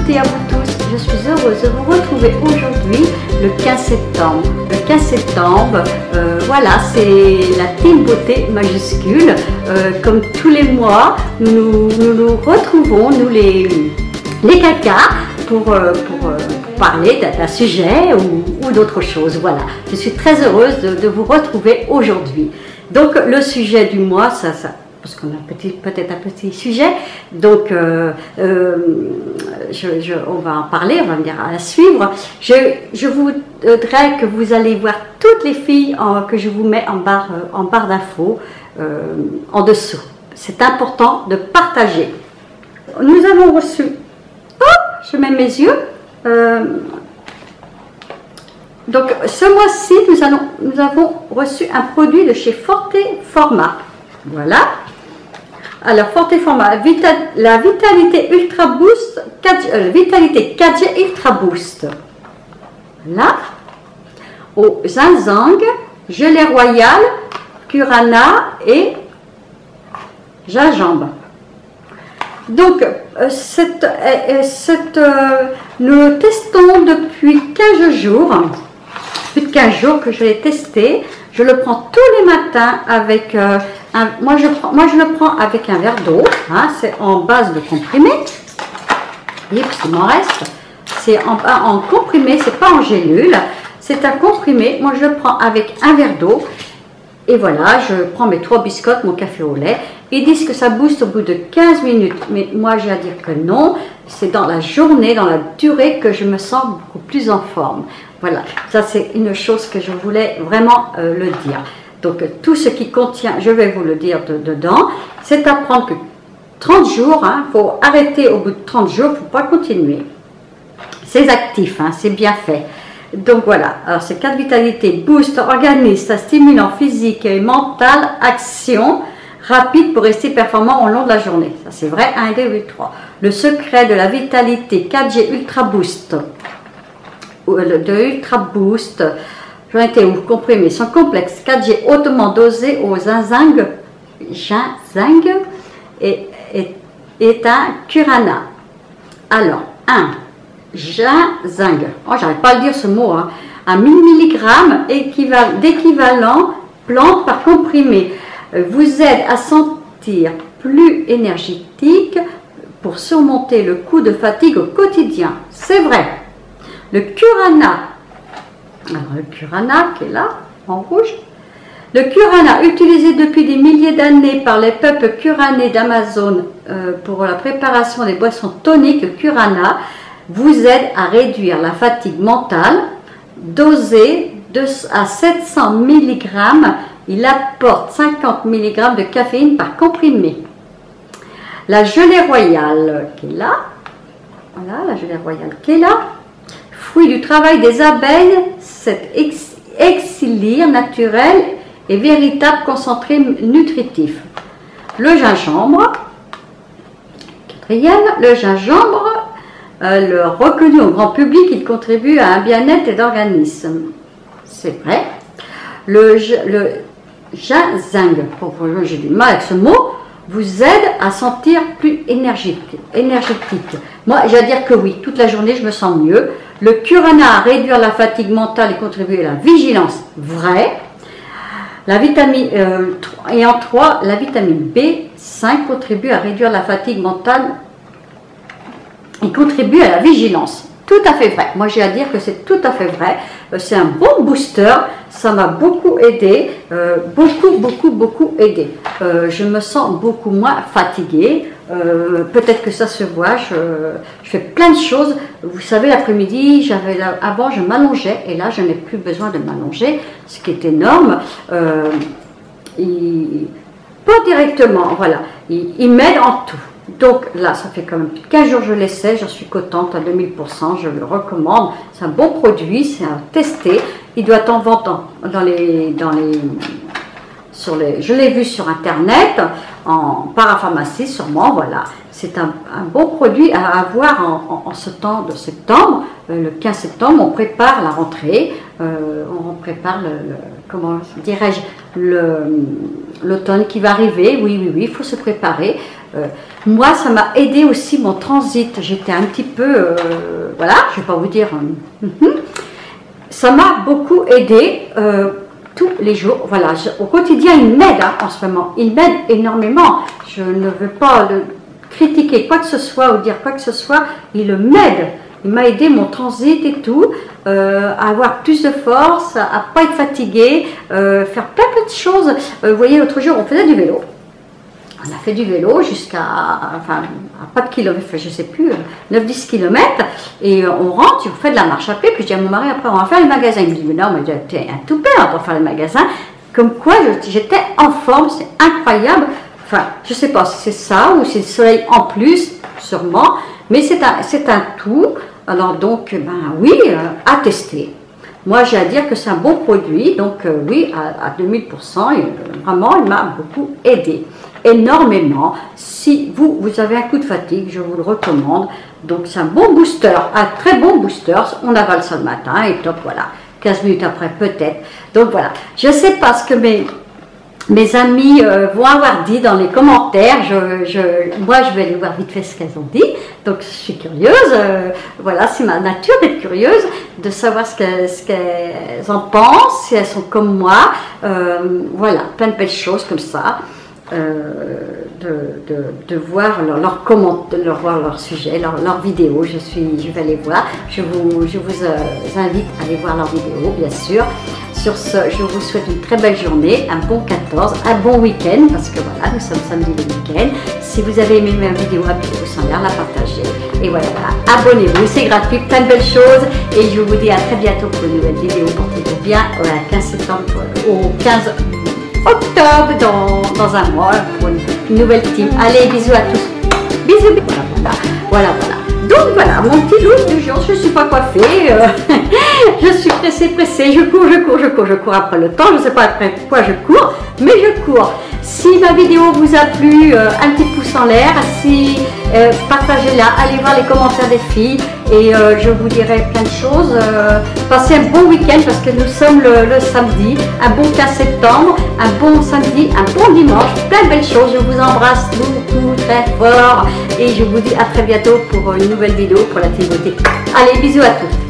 toutes et à vous tous, je suis heureuse de vous retrouver aujourd'hui le 15 septembre. Le 15 septembre, voilà, c'est la Team Beauté majuscule. Comme tous les mois, nous nous retrouvons, nous les cacas, pour parler d'un sujet ou d'autre chose. Voilà, je suis très heureuse de vous retrouver aujourd'hui. Donc le sujet du mois, parce qu'on a peut-être un petit sujet, donc on va en parler, on va venir à la suivre. Je voudrais que vous allez voir toutes les filles que je vous mets en barre d'infos en dessous. C'est important de partager. Nous avons reçu, je mets mes yeux, donc ce mois-ci nous avons reçu un produit de chez Forte Format. Voilà. Alors, Forte Format, la Vitalité Ultra Boost, Vitalité 4G Ultra Boost. Là, au zinzang, gelée royale, curana et gingembre. Donc, nous testons depuis 15 jours, plus de 15 jours que je l'ai testé. Je le prends tous les matins avec moi je le prends avec un verre d'eau, hein, c'est en base de comprimé. Et puis il m'en reste, c'est en comprimé, c'est pas en gélule, c'est un comprimé. Moi je le prends avec un verre d'eau. Et voilà, je prends mes 3 biscottes, mon café au lait. Ils disent que ça booste au bout de 15 minutes. Mais moi, j'ai à dire que non. C'est dans la journée, dans la durée, que je me sens beaucoup plus en forme. Voilà, ça c'est une chose que je voulais vraiment le dire. Donc, tout ce qui contient, je vais vous le dire dedans, c'est à prendre que 30 jours. Il faut arrêter au bout de 30 jours, il ne faut pas continuer. C'est actif, hein, c'est bien fait. Donc voilà, alors c'est 4 vitalités, boost, organisme, stimulant physique et mental, action rapide pour rester performant au long de la journée. Ça c'est vrai, 1, 2, 8, 3. Le secret de la vitalité 4G Ultra Boost, de Ultra Boost, j'en étais où, comprimé, sans complexe, 4G hautement dosé au zinzang, est un curana. Alors, 1. Ginzang, j'arrive pas à le dire ce mot, hein. Un 1000 mg d'équivalent plante par comprimé vous aide à sentir plus énergétique pour surmonter le coup de fatigue au quotidien. C'est vrai. Le curana, alors le curana qui est là en rouge, le curana utilisé depuis des milliers d'années par les peuples curanais d'Amazon pour la préparation des boissons toniques, le curana vous aide à réduire la fatigue mentale. Dosé à 700 mg, il apporte 50 mg de caféine par comprimé. La gelée royale qui est là, voilà la gelée royale qui est là, fruit du travail des abeilles, cet elixir naturel et véritable concentré nutritif. Le gingembre, quatrième, le gingembre, reconnu au grand public, il contribue à un bien-être et d'organisme. C'est vrai. Le ginzang, j'ai du mal avec ce mot, vous aide à sentir plus énergétique. Moi, j'ai à dire que oui, toute la journée, je me sens mieux. Le curana à réduire la fatigue mentale et contribuer à la vigilance. Vrai. La vitamine, et en 3, la vitamine B5 contribue à réduire la fatigue mentale. Il contribue à la vigilance. Tout à fait vrai. Moi, j'ai à dire que c'est tout à fait vrai. C'est un bon booster. Ça m'a beaucoup aidé. Beaucoup aidé. Je me sens beaucoup moins fatiguée. Peut-être que ça se voit. Je fais plein de choses. Vous savez, l'après-midi, avant, je m'allongeais. Et là, je n'ai plus besoin de m'allonger. Ce qui est énorme. Pas directement. Voilà. Il m'aide en tout. Donc là, ça fait quand même plus de 15 jours que je l'essaie, j'en suis contente à 2000%, je le recommande. C'est un bon produit, c'est à tester. Il doit être en vente je l'ai vu sur internet. en parapharmacie sûrement, voilà. C'est un bon produit à avoir en ce temps de septembre. Le 15 septembre, on prépare la rentrée, on prépare comment dirais-je, l'automne qui va arriver. Oui, il faut se préparer. Moi, ça m'a aidé aussi mon transit. J'étais un petit peu, voilà, je ne vais pas vous dire, ça m'a beaucoup aidé tous les jours. Voilà, au quotidien, il m'aide en ce moment. Il m'aide énormément. Je ne veux pas critiquer quoi que ce soit ou dire quoi que ce soit. Il m'aide. Il m'a aidé mon transit et tout, à avoir plus de force, à ne pas être fatigué, faire plein de choses. Vous voyez, l'autre jour, on faisait du vélo. On a fait du vélo jusqu'à, enfin, à pas de kilomètres, je ne sais plus, 9-10 km. Et on rentre, on fait de la marche à pied. Puis je dis à mon mari, après, on va faire le magasin. Il me dit, mais non, mais tu es un toupet, on va faire le magasin. Comme quoi, j'étais en forme, c'est incroyable. Enfin, je ne sais pas si c'est ça ou c'est le soleil en plus, sûrement. Mais c'est un tout. Alors donc, ben oui, à tester. Moi, j'ai à dire que c'est un bon produit. Donc oui, à 2000%, vraiment, il m'a beaucoup aidé. Énormément. Si vous avez un coup de fatigue, je vous le recommande. Donc c'est un bon booster, un très bon booster. On avale ça le matin et top, voilà. 15 minutes après, peut-être. Donc voilà. Je ne sais pas ce que mes amis vont avoir dit dans les commentaires. Moi, je vais aller voir vite fait ce qu'elles ont dit. Donc, je suis curieuse. Voilà, c'est ma nature d'être curieuse, de savoir ce qu'elles en pensent, si elles sont comme moi. Voilà, plein de belles choses comme ça. De voir leurs commentaires, de voir leurs sujets, leurs vidéos. Je vais aller voir. Je vous invite à aller voir leurs vidéos, bien sûr. Sur ce, je vous souhaite une très belle journée, un bon 14, un bon week-end, parce que voilà, nous sommes samedi le week-end. Si vous avez aimé ma vidéo, appuyez-vous sur l'air, la partager. Et voilà, abonnez-vous, c'est gratuit, plein de belles choses. Et je vous dis à très bientôt pour une nouvelle vidéo. Portez-vous bien, au 15 septembre, au 15 octobre, dans un mois, pour une nouvelle team. Allez, bisous à tous. Bisous, voilà. Donc voilà, mon petit look du jour, je ne suis pas coiffée, je suis pressée, je cours après le temps, je ne sais pas après quoi je cours, mais je cours. Si ma vidéo vous a plu, un petit pouce en l'air, si partagez-la, allez voir les commentaires des filles et je vous dirai plein de choses. Passez un bon week-end parce que nous sommes le samedi, un bon 15 septembre, un bon samedi, un bon dimanche, plein de belles choses. Je vous embrasse beaucoup, très fort et je vous dis à très bientôt pour une nouvelle vidéo pour la Team Beauté. Allez, bisous à tous.